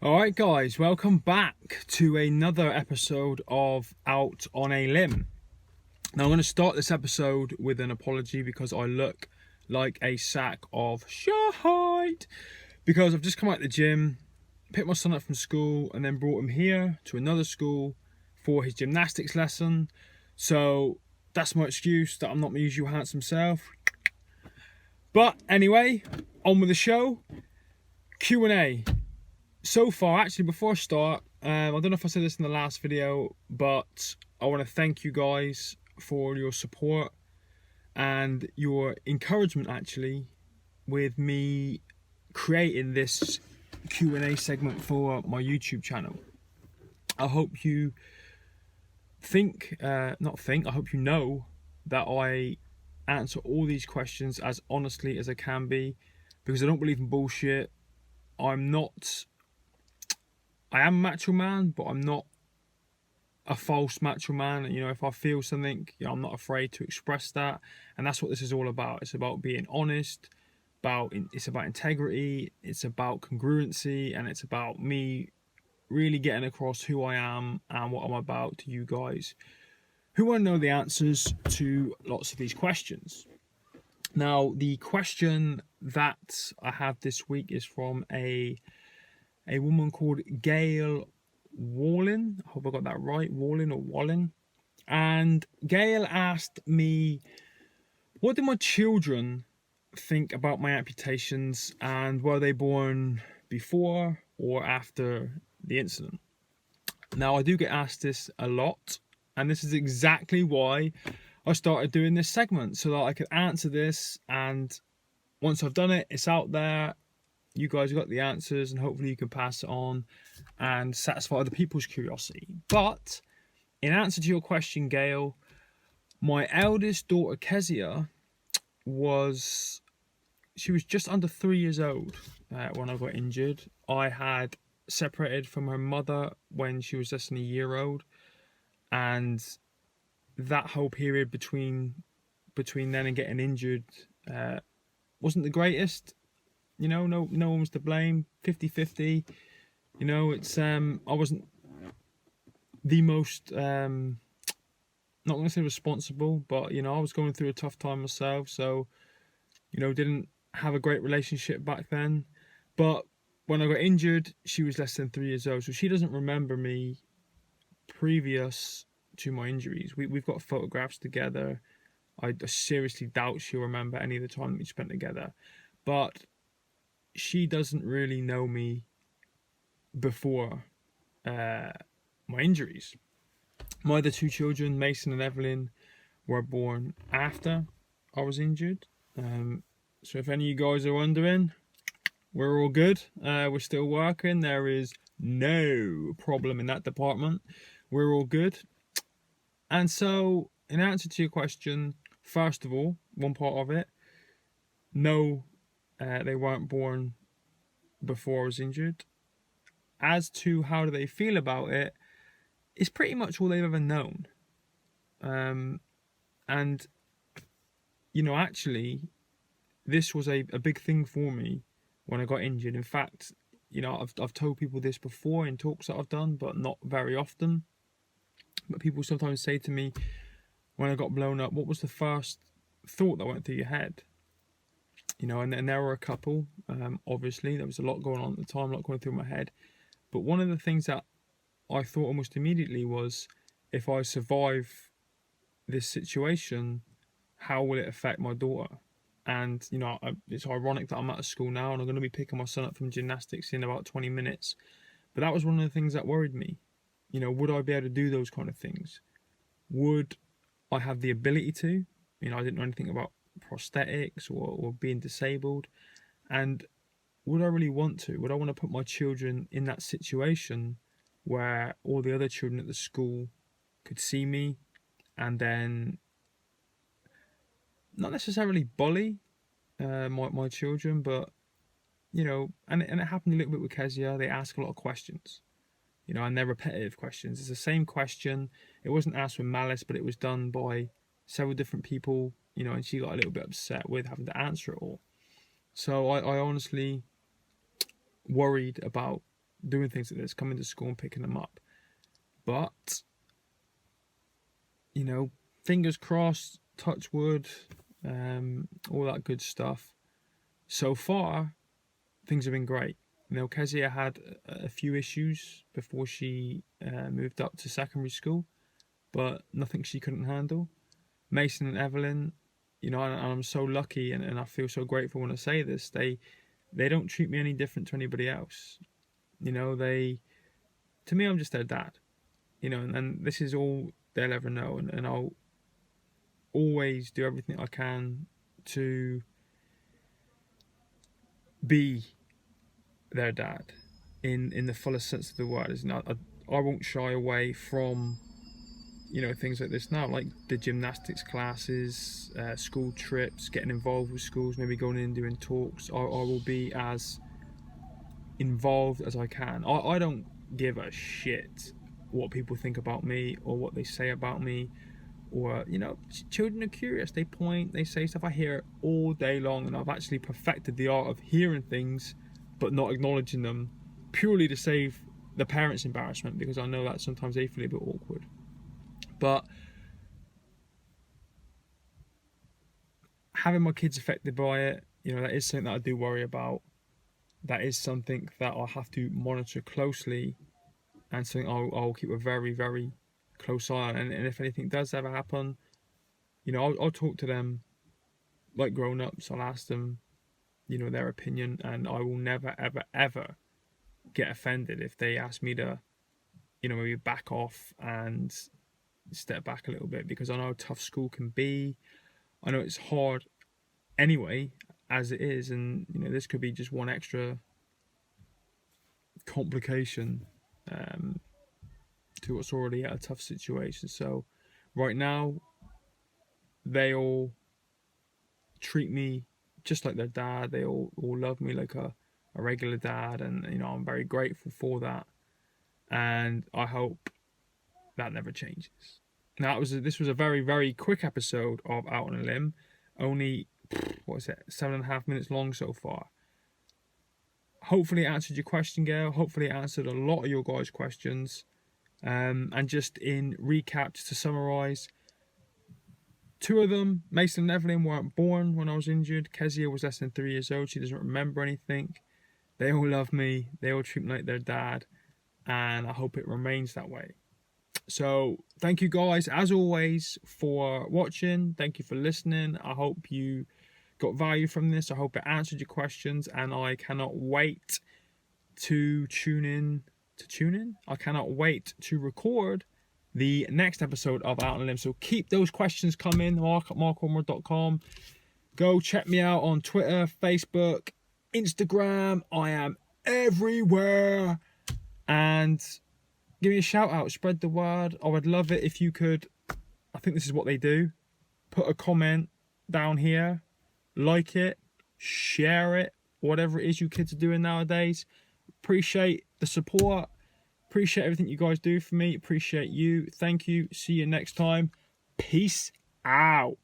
Alright guys, welcome back to another episode of Out on a Limb. Now I'm going to start this episode with an apology because I look like a sack of shite. Because I've just come out of the gym, picked my son up from school and then brought him here to another school for his gymnastics lesson. So that's my excuse that I'm not my usual handsome self. But anyway, on with the show. Q&A. So far, actually, before I start, I don't know if I said this in the last video, but I want to thank you guys for your support and your encouragement, actually, with me creating this Q&A segment for my YouTube channel. I hope you I hope you know that I answer all these questions as honestly as I can be, because I don't believe in bullshit. I am a macho man, but I'm not a false macho man. You know, if I feel something, I'm not afraid to express that. And that's what this is all about. It's about being honest, it's about integrity, it's about congruency, and it's about me really getting across who I am and what I'm about to you guys who want to know the answers to lots of these questions. Now, the question that I have this week is from a woman called Gail Wallin. I hope I got that right, Wallin or Wallin. And Gail asked me, what do my children think about my amputations, and were they born before or after the incident? Now, I do get asked this a lot, and this is exactly why I started doing this segment, so that I could answer this, and once I've done it, it's out there. You guys have got the answers, and hopefully you can pass it on and satisfy other people's curiosity. But in answer to your question, Gail, my eldest daughter Kezia was just under 3 years old when I got injured. I had separated from her mother when she was less than a year old, and that whole period between then and getting injured wasn't the greatest. You know, no one was to blame. 50-50. You know, it's I wasn't the most not going to say responsible, but you know, I was going through a tough time myself, so you know, didn't have a great relationship back then. But when I got injured, she was less than 3 years old, so she doesn't remember me previous to my injuries. We've got photographs together. I seriously doubt she'll remember any of the time that we spent together, but she doesn't really know me before my injuries. My other two children, Mason and Evelyn, were born after I was injured. So if any of you guys are wondering, we're all good. We're still working. There is no problem in that department. We're all good. And so, in answer to your question, first of all, one part of it, no, they weren't born before I was injured. As to how do they feel about it, it's pretty much all they've ever known. And, you know, actually, this was a big thing for me when I got injured. In fact, you know, I've told people this before in talks that I've done, but not very often. But people sometimes say to me, when I got blown up, what was the first thought that went through your head? You know, and there were a couple. Obviously, there was a lot going on at the time, a lot going through my head. But one of the things that I thought almost immediately was, if I survive this situation, how will it affect my daughter? And, you know, it's ironic that I'm at a school now and I'm going to be picking my son up from gymnastics in about 20 minutes. But that was one of the things that worried me. You know, would I be able to do those kind of things? Would I have the ability to? You know, I didn't know anything about prosthetics or being disabled. And would I really want to? Would I want to put my children in that situation where all the other children at the school could see me and then not necessarily bully my children, but, you know, and it happened a little bit with Kezia. They ask a lot of questions, you know, and they're repetitive questions. It's the same question. It wasn't asked with malice, but it was done by several different people, you know, and she got a little bit upset with having to answer it all. So I honestly worried about doing things like this, coming to school and picking them up. But, you know, fingers crossed, touch wood, all that good stuff. So far, things have been great. You know, Kezia had a few issues before she moved up to secondary school, but nothing she couldn't handle. Mason and Evelyn, you know, and I'm so lucky and I feel so grateful when I say this, they don't treat me any different to anybody else. You know, to me, I'm just their dad. You know, and this is all they'll ever know, and I'll always do everything I can to be their dad in the fullest sense of the word. I won't shy away from, you know, things like this now, like the gymnastics classes, school trips, getting involved with schools, maybe going in and doing talks. I will be as involved as I can. I don't give a shit what people think about me or what they say about me, or, you know, children are curious, they point, they say stuff. I hear it all day long, and I've actually perfected the art of hearing things but not acknowledging them, purely to save the parents embarrassment, because I know that sometimes they feel a bit awkward. But having my kids affected by it, you know, that is something that I do worry about. That is something that I'll have to monitor closely, and something I'll keep a very, very close eye on. And if anything does ever happen, you know, I'll talk to them like grown-ups. I'll ask them, you know, their opinion, and I will never, ever, ever get offended if they ask me to, you know, maybe back off and step back a little bit, because I know how tough school can be. I know it's hard anyway, as it is, and, you know, this could be just one extra complication to what's already a tough situation. So right now, they all treat me just like their dad. They all love me like a regular dad, and, you know, I'm very grateful for that, and I hope that never changes. Now, this was a very, very quick episode of Out on a Limb. Only, 7.5 minutes long so far. Hopefully it answered your question, Gail. Hopefully it answered a lot of your guys' questions. And just in recap, just to summarise, 2 of them, Mason and Evelyn, weren't born when I was injured. Kezia was less than 3 years old. She doesn't remember anything. They all love me. They all treat me like their dad. And I hope it remains that way. So thank you guys, as always, for watching. Thank you for listening. I hope you got value from this. I hope it answered your questions, and I cannot wait to tune in. I cannot wait to record the next episode of Out on a Limb. So keep those questions coming. mark@markormor.com. Go check me out on Twitter, Facebook, Instagram. I am everywhere. And give me a shout out, spread the word. I would love it if you could, I think this is what they do, put a comment down here, like it, share it, whatever it is you kids are doing nowadays. Appreciate the support, appreciate everything you guys do for me, appreciate you. Thank you, see you next time. Peace out.